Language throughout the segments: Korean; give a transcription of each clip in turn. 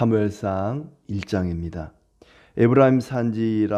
사무엘상 1장입니다. 에브라임 산지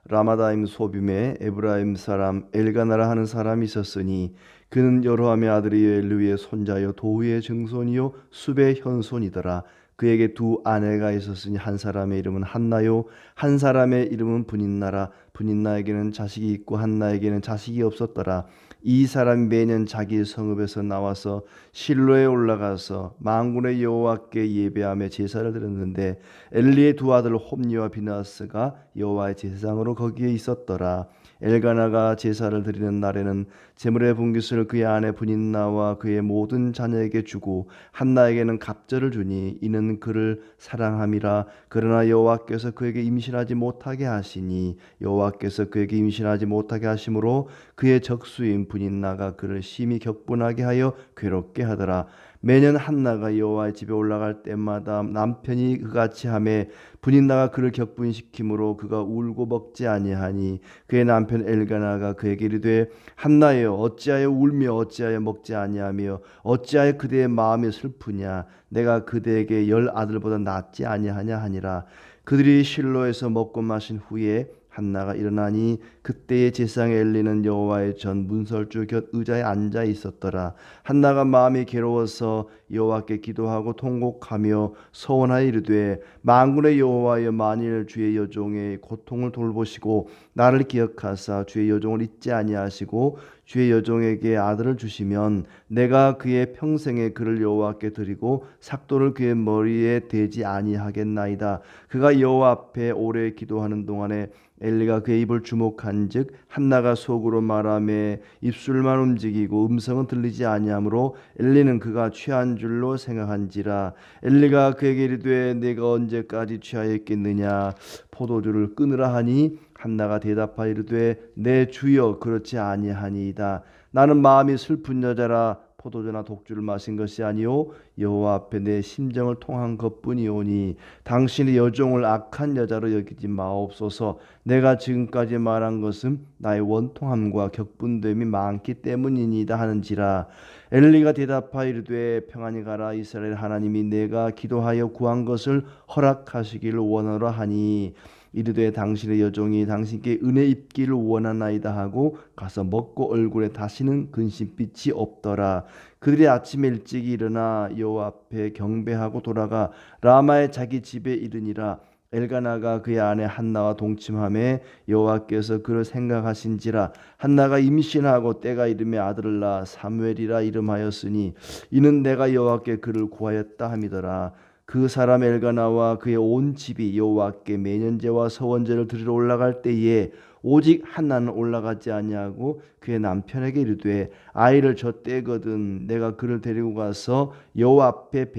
라마다임 소빔에 에브라임 사람 엘가나라 하는 사람이 있었으니 그는 여로함의 아들이요 엘르위의 손자요 도후의 증손이요 숲의 현손이더라. 그에게 두 아내가 있었으니 한 사람의 이름은 한나요 한 사람의 이름은 브닌나라. 브닌나에게는 자식이 있고 한나에게는 자식이 없었더라. 이 사람이 매년 자기 성읍에서 나와서 실로에 올라가서 만군의 여호와께 예배하며 제사를 드렸는데 엘리의 두 아들 홈니와 비나스가 여호와의 제사장으로 거기에 있었더라. 엘가나가 제사를 드리는 날에는 제물의 분깃을 그의 아내 브닌나와 그의 모든 자녀에게 주고 한나에게는 갑절을 주니 이는 그를 사랑함이라. 그러나 여호와께서 그에게 임신하지 못하게 하시니 여호와께서 그에게 임신하지 못하게 하심으로 그의 적수인 브닌나가 그를 심히 격분하게 하여 괴롭게 하더라. 매년 한나가 여호와의 집에 올라갈 때마다 남편이 그같이 하매 브닌나가 그를 격분시키므로 그가 울고 먹지 아니하니 그의 남편 엘가나가 그에게 이르되 한나여 어찌하여 울며 어찌하여 먹지 아니하며 어찌하여 그대의 마음이 슬프냐. 내가 그대에게 10 아들보다 낫지 아니하냐 하니라. 그들이 실로에서 먹고 마신 후에 한나가 일어나니 그때의 제사장 엘리는 여호와의 전 문설주 곁 의자에 앉아 있었더라. 한나가 마음이 괴로워서 여호와께 기도하고 통곡하며 서원하여 이르되 만군의 여호와여 만일 주의 여종의 고통을 돌보시고 나를 기억하사 주의 여종을 잊지 아니하시고 주의 여종에게 아들을 주시면 내가 그의 평생에 그를 여호와께 드리고 삭도를 그의 머리에 대지 아니하겠나이다. 그가 여호와 앞에 오래 기도하는 동안에 엘리가 그의 입을 주목한즉 한나가 속으로 말하며 입술만 움직이고 음성은 들리지 아니하므로 엘리는 그가 취한 줄로 생각한지라. 엘리가 그에게 이르되 내가 언제까지 취하였겠느냐. 포도주를 끊으라 하니 한나가 대답하여 이르되 내 주여 그렇지 아니하니이다. 나는 마음이 슬픈 여자라 포도주나 독주를 마신 것이 아니요 여호와 앞에 내 심정을 통한 것뿐이오니 당신의 여종을 악한 여자로 여기지 마옵소서. 내가 지금까지 말한 것은 나의 원통함과 격분됨이 많기 때문이니이다 하는지라. 엘리가 대답하여 이르되 평안히 가라. 이스라엘 하나님이 내가 기도하여 구한 것을 허락하시기를 원하노라 하니 이르되 당신의 여종이 당신께 은혜 입기를 원하나이다 하고 가서 먹고 얼굴에 다시는 근심빛이 없더라. 그들이 아침에 일찍 일어나 여호와 앞에 경배하고 돌아가 라마의 자기 집에 이르니라. 엘가나가 그의 아내 한나와 동침하매 여호와께서 그를 생각하신지라. 한나가 임신하고 때가 이르매 아들을 낳아 사무엘이라 이름하였으니 이는 내가 여호와께 그를 구하였다 함이더라. 그 사람 엘가나와 그의 온 집이 여호와께 매년제와 서원제를 드리러 올라갈 때에 오직 한나는 올라가지 아니하고 그의 남편에게 이르되 아이를 젖대거든 내가 그를 데리고 가서 여호와 앞에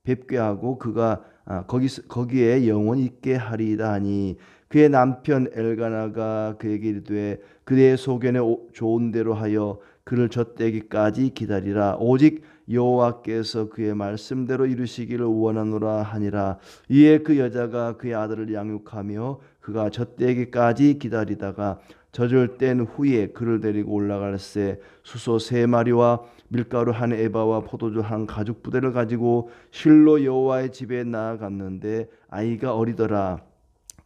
뵙게 하고 그가 거기에 영원히 있게 하리이다 하니 그의 남편 엘가나가 그에게 이르되 그의 소견에 좋은 대로 하여 그를 젖대기까지 기다리라. 오직 여호와께서 그의 말씀대로 이루시기를 원하노라 하니라. 이에 그 여자가 그의 아들을 양육하며 그가 젖대기까지 기다리다가 젖을 뗀 후에 그를 데리고 올라갈새 수소 3마리와 밀가루 1에바와 포도주 1가죽부대를 가지고 실로 여호와의 집에 나아갔는데 아이가 어리더라.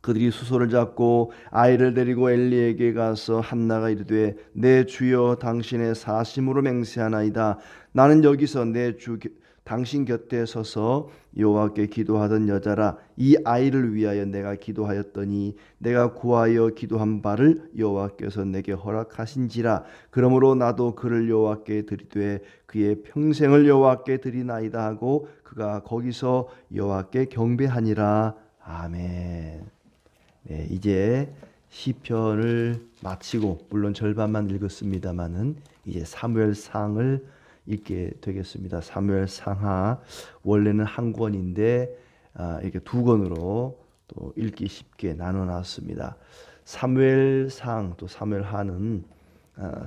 그들이 수소를 잡고 아이를 데리고 엘리에게 가서 한나가 이르되 내 주여 당신의 사심으로 맹세하나이다. 나는 여기서 내 주 당신 곁에 서서 여호와께 기도하던 여자라. 이 아이를 위하여 내가 기도하였더니 내가 구하여 기도한 바를 여호와께서 내게 허락하신지라. 그러므로 나도 그를 여호와께 드리되 그의 평생을 여호와께 드리나이다 하고 그가 거기서 여호와께 경배하니라. 아멘. 네, 이제 시편을 마치고 물론 절반만 읽었습니다마는 이제 사무엘상을 읽게 되겠습니다. 사무엘상하 원래는 한 권인데 이렇게 2권으로 또 읽기 쉽게 나눠놨습니다. 사무엘상 또 사무엘하는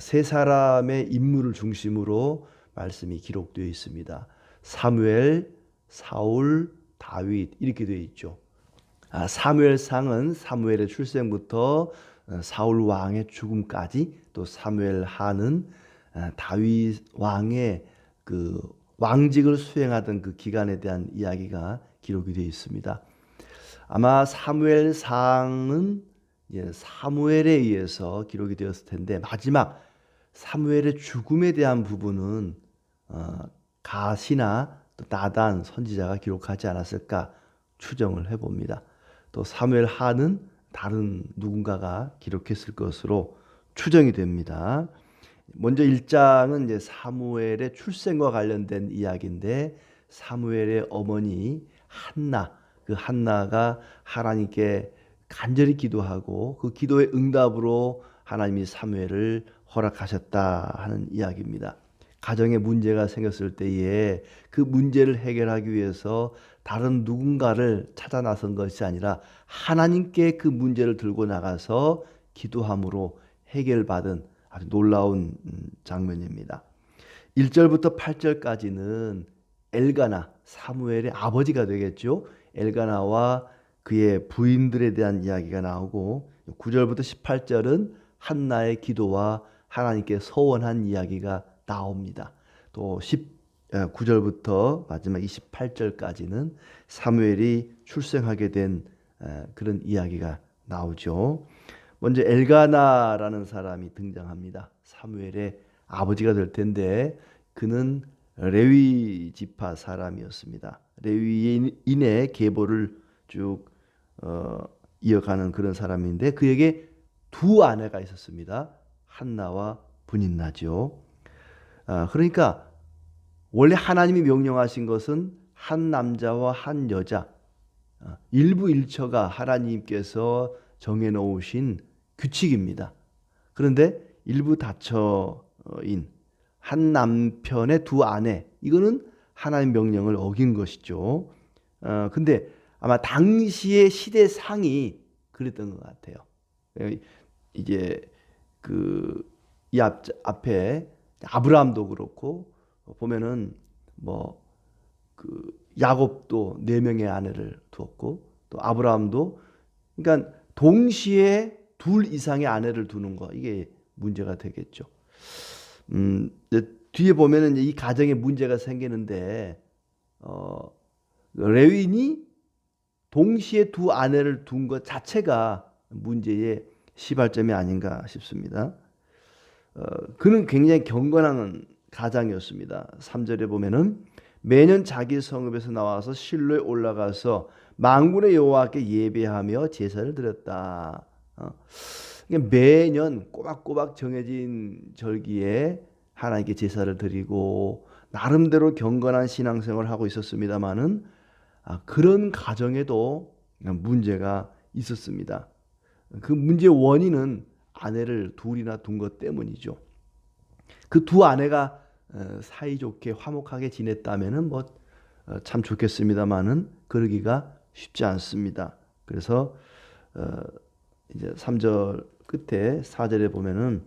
세 사람의 인물을 중심으로 말씀이 기록되어 있습니다. 사무엘, 사울, 다윗 이렇게 되어 있죠. 사무엘상은 사무엘의 출생부터 사울 왕의 죽음까지, 또 사무엘하는 다윗 왕의 그 왕직을 수행하던 그 기간에 대한 이야기가 기록이 되어 있습니다. 아마 사무엘상은 사무엘에 의해서 기록이 되었을 텐데 마지막 사무엘의 죽음에 대한 부분은 갓이나 또 나단 선지자가 기록하지 않았을까 추정을 해봅니다. 또 사무엘 하는 다른 누군가가 기록했을 것으로 추정이 됩니다. 먼저 1장은 이제 사무엘의 출생과 관련된 이야기인데 사무엘의 어머니 한나, 그 한나가 하나님께 간절히 기도하고 그 기도의 응답으로 하나님이 사무엘을 허락하셨다 하는 이야기입니다. 가정에 문제가 생겼을 때에 그 문제를 해결하기 위해서 다른 누군가를 찾아 나선 것이 아니라 하나님께 그 문제를 들고 나가서 기도함으로 해결받은 아주 놀라운 장면입니다. 1절부터 8절까지는 엘가나, 사무엘의 아버지가 되겠죠. 엘가나와 그의 부인들에 대한 이야기가 나오고 9절부터 18절은 한나의 기도와 하나님께 서원한 이야기가 나옵니다. 또 19절부터 마지막 28절까지는 사무엘이 출생하게 된 그런 이야기가 나오죠. 먼저 엘가나라는 사람이 등장합니다. 사무엘의 아버지가 될 텐데 그는 레위 지파 사람이었습니다. 레위인의 계보를 쭉 이어가는 그런 사람인데 그에게 두 아내가 있었습니다. 한나와 브닌나죠. 그러니까 원래 하나님이 명령하신 것은 한 남자와 한 여자, 일부 일처가 하나님께서 정해놓으신 규칙입니다. 그런데 일부 다처인 한 남편의 두 아내, 이거는 하나님 명령을 어긴 것이죠. 근데 아마 당시의 시대상이 그랬던 것 같아요. 이제 이 앞에 아브라함도 그렇고 보면은 야곱도 4명의 아내를 두었고 또 아브라함도 그러니까 동시에 둘 이상의 아내를 두는 거 이게 문제가 되겠죠. 뒤에 보면은 이 가정에 문제가 생기는데 레위인이 동시에 두 아내를 둔 것 자체가 문제의 시발점이 아닌가 싶습니다. 그는 굉장히 경건한 가장이었습니다. 3절에 보면은 매년 자기 성읍에서 나와서 실로에 올라가서 만군의 여호와께 예배하며 제사를 드렸다. 매년 꼬박꼬박 정해진 절기에 하나님께 제사를 드리고 나름대로 경건한 신앙생활을 하고 있었습니다마는 그런 가정에도 문제가 있었습니다. 그 문제의 원인은 아내를 둘이나 둔 것 때문이죠. 그 두 아내가 사이좋게 화목하게 지냈다면은 참 좋겠습니다만은 그러기가 쉽지 않습니다. 그래서 이제 3절 끝에 4절에 보면은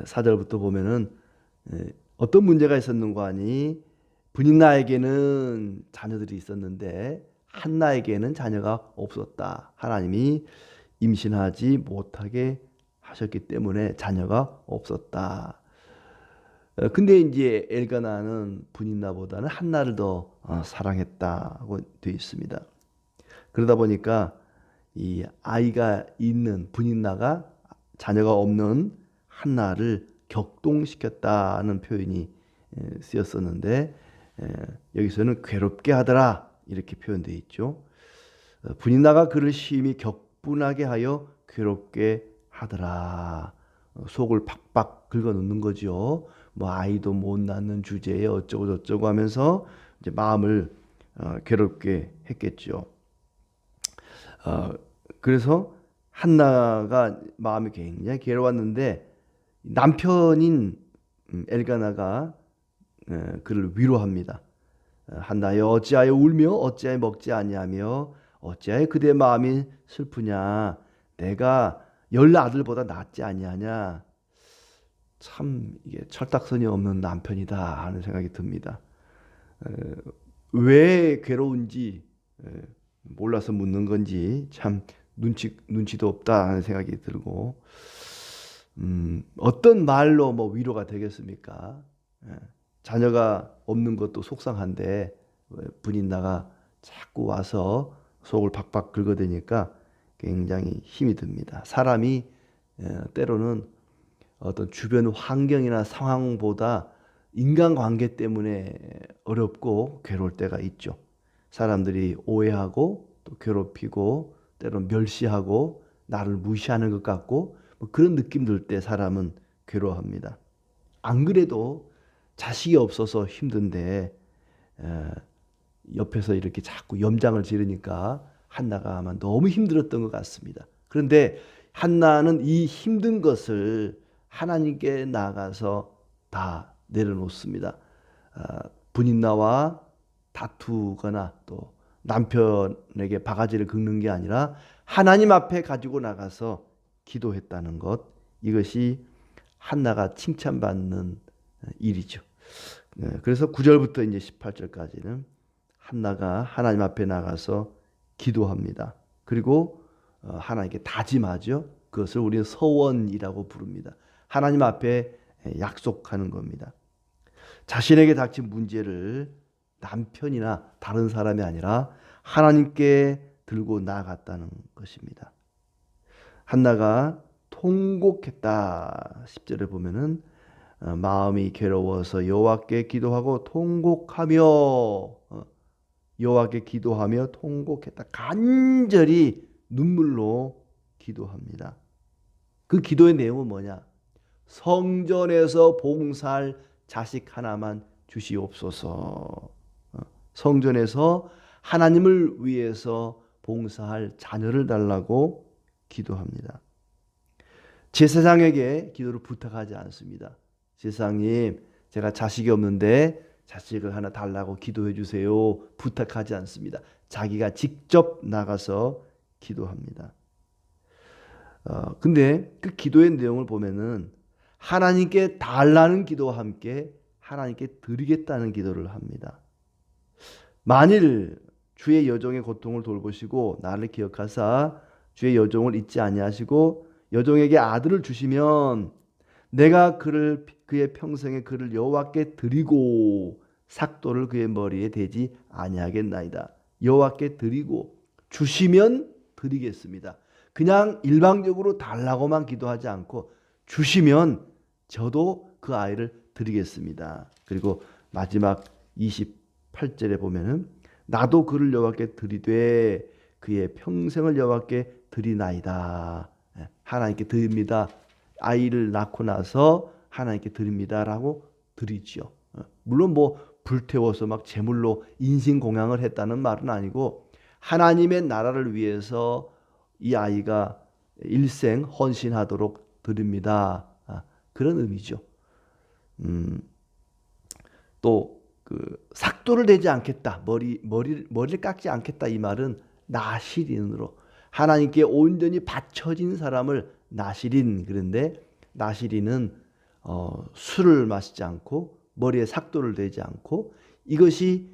4절부터 보면은 어떤 문제가 있었는가 하니 브닌나에게는 자녀들이 있었는데 한나에게는 자녀가 없었다. 하나님이 임신하지 못하게 하셨기 때문에 자녀가 없었다. 근데 이제 엘가나는 브닌나보다는 한나를 더 사랑했다고 되어 있습니다. 그러다 보니까 이 아이가 있는 브닌나가 자녀가 없는 한나를 격동시켰다는 표현이 쓰였었는데 여기서는 괴롭게 하더라 이렇게 표현되어 있죠. 브닌나가 그를 심히 격분하게 하여 괴롭게 하더라. 속을 팍팍 긁어놓는 거죠. 아이도 못 낳는 주제에 어쩌고 저쩌고 하면서 이제 마음을 괴롭게 했겠죠. 그래서 한나가 마음이 굉장히 괴로웠는데 남편인 엘가나가 그를 위로합니다. 한나여 어찌하여 울며 어찌하여 먹지 아니하며 어찌하여 그대 마음이 슬프냐 내가 10아들보다 낫지 아니하냐. 참 이게 철딱서니 없는 남편이다 하는 생각이 듭니다. 왜 괴로운지 몰라서 묻는 건지 참 눈치도 없다 하는 생각이 들고 어떤 말로 위로가 되겠습니까? 자녀가 없는 것도 속상한데 브닌나가 자꾸 와서 속을 박박 긁어대니까 굉장히 힘이 듭니다. 사람이 때로는 어떤 주변 환경이나 상황보다 인간관계 때문에 어렵고 괴로울 때가 있죠. 사람들이 오해하고 또 괴롭히고 때로는 멸시하고 나를 무시하는 것 같고 뭐 그런 느낌 들 때 사람은 괴로워합니다. 안 그래도 자식이 없어서 힘든데 옆에서 이렇게 자꾸 염장을 지르니까 한나가 아마 너무 힘들었던 것 같습니다. 그런데 한나는 이 힘든 것을 하나님께 나가서 다 내려놓습니다. 분인나와 다투거나 또 남편에게 바가지를 긁는 게 아니라 하나님 앞에 가지고 나가서 기도했다는 것, 이것이 한나가 칭찬받는 일이죠. 그래서 9절부터 이제 18절까지는 한나가 하나님 앞에 나가서 기도합니다. 그리고 하나님께 다짐하죠. 그것을 우리는 서원이라고 부릅니다. 하나님 앞에 약속하는 겁니다. 자신에게 닥친 문제를 남편이나 다른 사람이 아니라 하나님께 들고 나아갔다는 것입니다. 한나가 통곡했다. 10절에 보면은 마음이 괴로워서 여호와께 기도하고 통곡하며 여호와께 기도하며 통곡했다. 간절히 눈물로 기도합니다. 그 기도의 내용은 뭐냐? 성전에서 봉사할 자식 하나만 주시옵소서. 성전에서 하나님을 위해서 봉사할 자녀를 달라고 기도합니다. 제사장에게 기도를 부탁하지 않습니다. 제사장님, 제가 자식이 없는데 자식을 하나 달라고 기도해 주세요. 부탁하지 않습니다. 자기가 직접 나가서 기도합니다. 근데 그 기도의 내용을 보면은 하나님께 달라는 기도와 함께 하나님께 드리겠다는 기도를 합니다. 만일 주의 여종의 고통을 돌보시고 나를 기억하사 주의 여종을 잊지 아니하시고 여종에게 아들을 주시면 내가 그의 평생에 그를 여호와께 드리고 삭도를 그의 머리에 대지 아니하겠나이다. 여호와께 드리고 주시면 드리겠습니다. 그냥 일방적으로 달라고만 기도하지 않고 주시면 저도 그 아이를 드리겠습니다. 그리고 마지막 28절에 보면은 나도 그를 여호와께 드리되 그의 평생을 여호와께 드리나이다. 하나님께 드립니다. 아이를 낳고 나서 하나님께 드립니다라고 드리죠. 물론 뭐 불태워서 막 제물로 인신공양을 했다는 말은 아니고 하나님의 나라를 위해서 이 아이가 일생 헌신하도록 드립니다. 그런 의미죠. 또 그 삭도를 내지 않겠다, 머리를 깎지 않겠다, 이 말은 나실인으로 하나님께 온전히 바쳐진 사람을 나실인, 그런데 나실인은 술을 마시지 않고 머리에 삭도를 대지 않고 이것이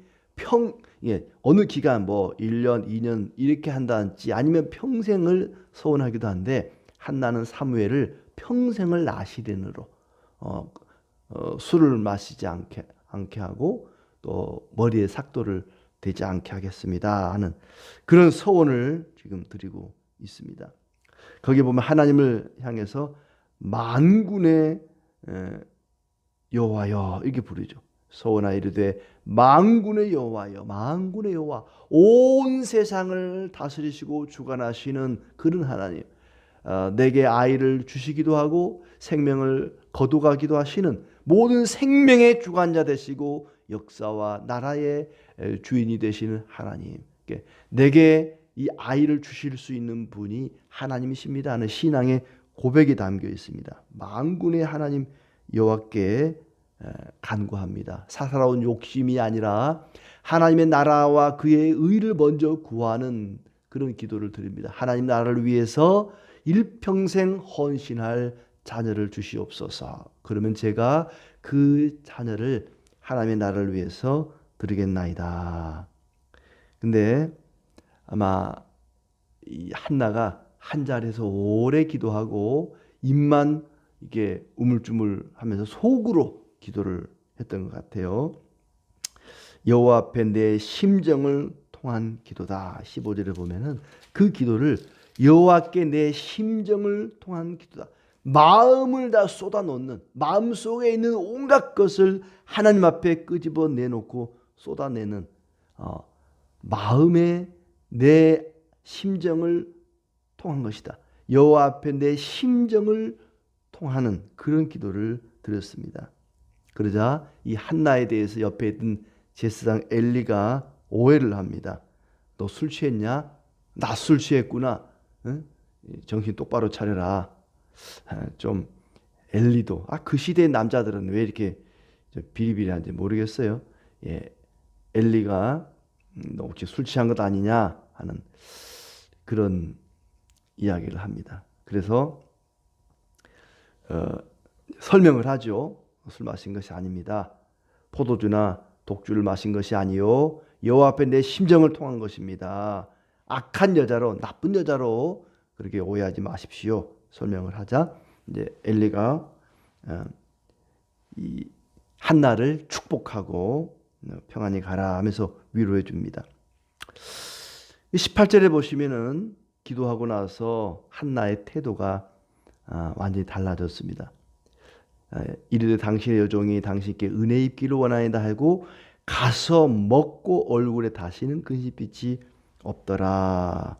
어느 기간 뭐 1년, 2년 이렇게 한다든지 아니면 평생을 소원하기도 한데 한나는 사무엘을 평생을 나실인으로 술을 마시지 않게 하고 또 머리에 삭도를 대지 않게 하겠습니다 하는 그런 소원을 지금 드리고 있습니다. 거기 보면 하나님을 향해서 만군의 여호와여 이렇게 부르죠. 소원하 이르되 만군의 여호와여, 만군의 여호와, 온 세상을 다스리시고 주관하시는 그런 하나님, 내게 아이를 주시기도 하고 생명을 거두가기도 하시는 모든 생명의 주관자 되시고 역사와 나라의 주인이 되시는 하나님, 내게 이 아이를 주실 수 있는 분이 하나님이십니다 하는 신앙의 고백이 담겨 있습니다. 만군의 하나님 여호와께 간구합니다. 사사로운 욕심이 아니라 하나님의 나라와 그의 의를 먼저 구하는 그런 기도를 드립니다. 하나님 나라를 위해서 일평생 헌신할 자녀를 주시옵소서. 그러면 제가 그 자녀를 하나님의 나라를 위해서 드리겠나이다. 근데 아마 이 한나가 한 자리에서 오래 기도하고 입만 이게 우물쭈물하면서 속으로 기도를 했던 것 같아요. 여호와 앞에 내 심정을 통한 기도다. 15절에 보면은 그 기도를 여호와께 내 심정을 통한 기도다. 마음을 다 쏟아놓는, 마음속에 있는 온갖 것을 하나님 앞에 끄집어 내놓고 쏟아내는 마음에 내 심정을 통한 것이다. 여호와 앞에 내 심정을 통하는 그런 기도를 드렸습니다. 그러자 이 한나에 대해서 옆에 있던 제사장 엘리가 오해를 합니다. 너 술 취했냐? 나 술 취했구나. 응? 정신 똑바로 차려라. 좀 엘리도 그 시대의 남자들은 왜 이렇게 비리비리한지 모르겠어요. 예, 엘리가 너 혹시 술 취한 것 아니냐 하는 그런 이야기를 합니다. 그래서 설명을 하죠. 술 마신 것이 아닙니다. 포도주나 독주를 마신 것이 아니요 여호와 앞에 내 심정을 통한 것입니다. 악한 여자로, 나쁜 여자로 그렇게 오해하지 마십시오. 설명을 하자 이제 엘리가 이 한나를 축복하고 평안히 가라 하면서 위로해 줍니다. 18절에 보시면은 기도하고 나서 한나의 태도가 완전히 달라졌습니다. 이르되 당신의 여종이 당신께 은혜 입기를 원하이다 하고 가서 먹고 얼굴에 다시는 근심빛이 없더라.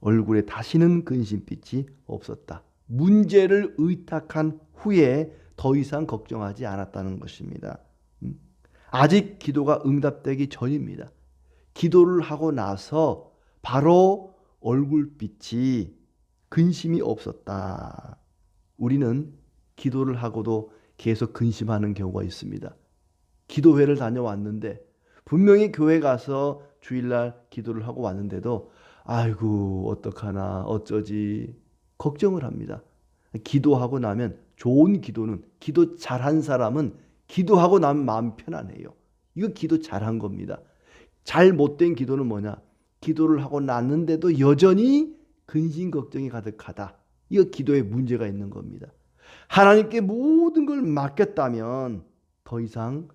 얼굴에 다시는 근심빛이 없었다. 문제를 의탁한 후에 더 이상 걱정하지 않았다는 것입니다. 아직 기도가 응답되기 전입니다. 기도를 하고 나서 바로 얼굴빛이 근심이 없었다. 우리는 기도를 하고도 계속 근심하는 경우가 있습니다. 기도회를 다녀왔는데 분명히 교회 가서 주일날 기도를 하고 왔는데도 아이고 어떡하나 어쩌지 걱정을 합니다. 기도하고 나면 좋은 기도는 기도 잘한 사람은 기도하고 나면 마음 편안해요. 이거 기도 잘한 겁니다. 잘 못된 기도는 뭐냐? 기도를 하고 났는데도 여전히 근심 걱정이 가득하다. 이거 기도에 문제가 있는 겁니다. 하나님께 모든 걸 맡겼다면 더 이상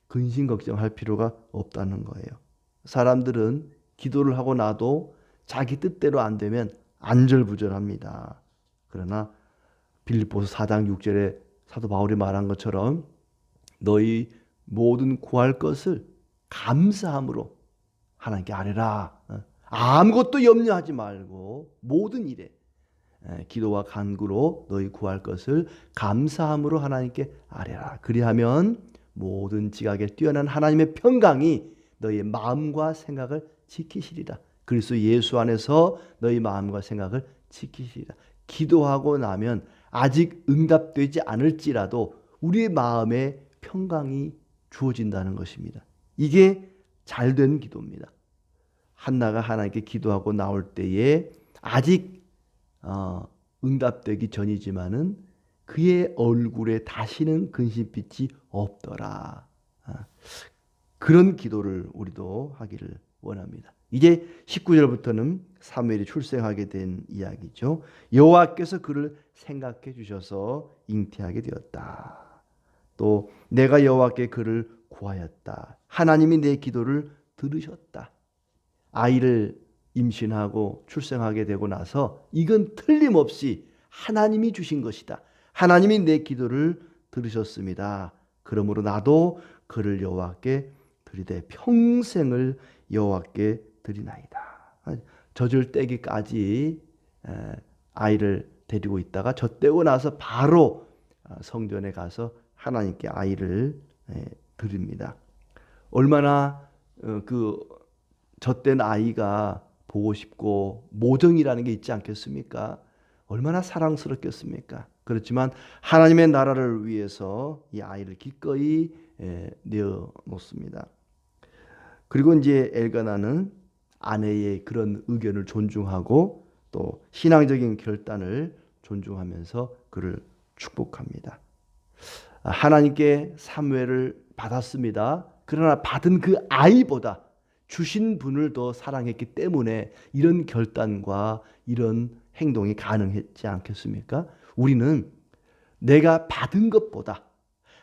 근심 걱정할 필요가 없다는 거예요. 사람들은 기도를 하고 나도 자기 뜻대로 안 되면 안절부절합니다. 그러나 빌립보서 4장 6절에 사도 바울이 말한 것처럼 너희 모든 구할 것을 감사함으로 하나님께 아뢰라. 아무것도 염려하지 말고 모든 일에 기도와 간구로 너희 구할 것을 감사함으로 하나님께 아뢰라. 그리하면 모든 지각에 뛰어난 하나님의 평강이 너희의 마음과 생각을 지키시리라. 그리스도 예수 안에서 너희 마음과 생각을 지키시리라. 기도하고 나면 아직 응답되지 않을지라도 우리의 마음에 평강이 주어진다는 것입니다. 이게 잘된 기도입니다. 한나가 하나님께 기도하고 나올 때에 아직 응답되기 전이지만은 그의 얼굴에 다시는 근심빛이 없더라. 그런 기도를 우리도 하기를 원합니다. 이제 19절부터는 사무엘이 출생하게 된 이야기죠. 여호와께서 그를 생각해 주셔서 잉태하게 되었다. 또 내가 여호와께 그를 구하였다. 하나님이 내 기도를 들으셨다. 아이를 임신하고 출생하게 되고 나서 이건 틀림없이 하나님이 주신 것이다. 하나님이 내 기도를 들으셨습니다. 그러므로 나도 그를 여호와께 드리되 평생을 여호와께 드리나이다. 젖을 떼기까지 아이를 데리고 있다가 젖떼고 나서 바로 성전에 가서 하나님께 아이를 드립니다. 얼마나 그 젖된 아이가 보고 싶고 모정이라는 게 있지 않겠습니까? 얼마나 사랑스럽겠습니까? 그렇지만 하나님의 나라를 위해서 이 아이를 기꺼이 내어 놓습니다. 그리고 이제 엘가나는 아내의 그런 의견을 존중하고 또 신앙적인 결단을 존중하면서 그를 축복합니다. 하나님께 사무엘을 받았습니다. 그러나 받은 그 아이보다 주신 분을 더 사랑했기 때문에 이런 결단과 이런 행동이 가능했지 않겠습니까? 우리는 내가 받은 것보다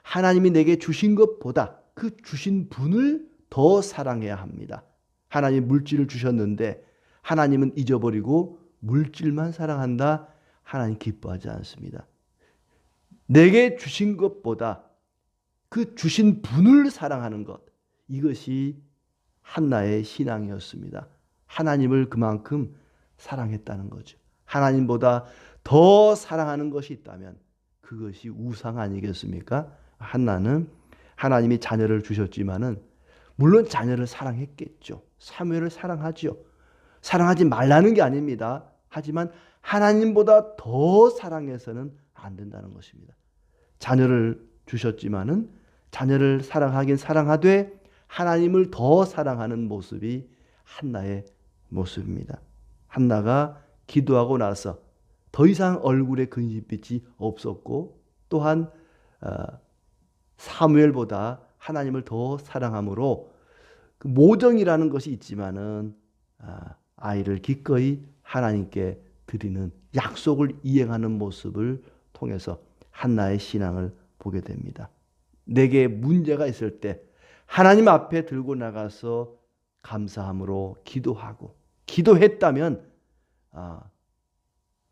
하나님이 내게 주신 것보다 그 주신 분을 더 사랑해야 합니다. 하나님 물질을 주셨는데 하나님은 잊어버리고 물질만 사랑한다. 하나님 기뻐하지 않습니다. 내게 주신 것보다 그 주신 분을 사랑하는 것, 이것이 한나의 신앙이었습니다. 하나님을 그만큼 사랑했다는 거죠. 하나님보다 더 사랑하는 것이 있다면 그것이 우상 아니겠습니까? 한나는 하나님이 자녀를 주셨지만은 물론 자녀를 사랑했겠죠. 사무엘을 사랑하죠. 사랑하지 말라는 게 아닙니다. 하지만 하나님보다 더 사랑해서는 안 된다는 것입니다. 자녀를 주셨지만은 자녀를 사랑하긴 사랑하되 하나님을 더 사랑하는 모습이 한나의 모습입니다. 한나가 기도하고 나서 더 이상 얼굴에 근심빛이 없었고 또한 사무엘보다 하나님을 더 사랑함으로 그 모정이라는 것이 있지만은 아이를 기꺼이 하나님께 드리는 약속을 이행하는 모습을 통해서 한나의 신앙을 보게 됩니다. 내게 문제가 있을 때 하나님 앞에 들고 나가서 감사함으로 기도하고 기도했다면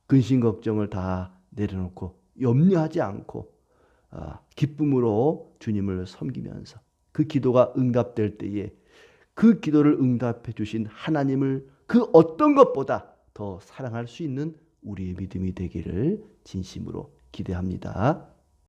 근심 걱정을 다 내려놓고 염려하지 않고 기쁨으로 주님을 섬기면서 그 기도가 응답될 때에 그 기도를 응답해 주신 하나님을 그 어떤 것보다 더 사랑할 수 있는 우리의 믿음이 되기를 진심으로 기대합니다.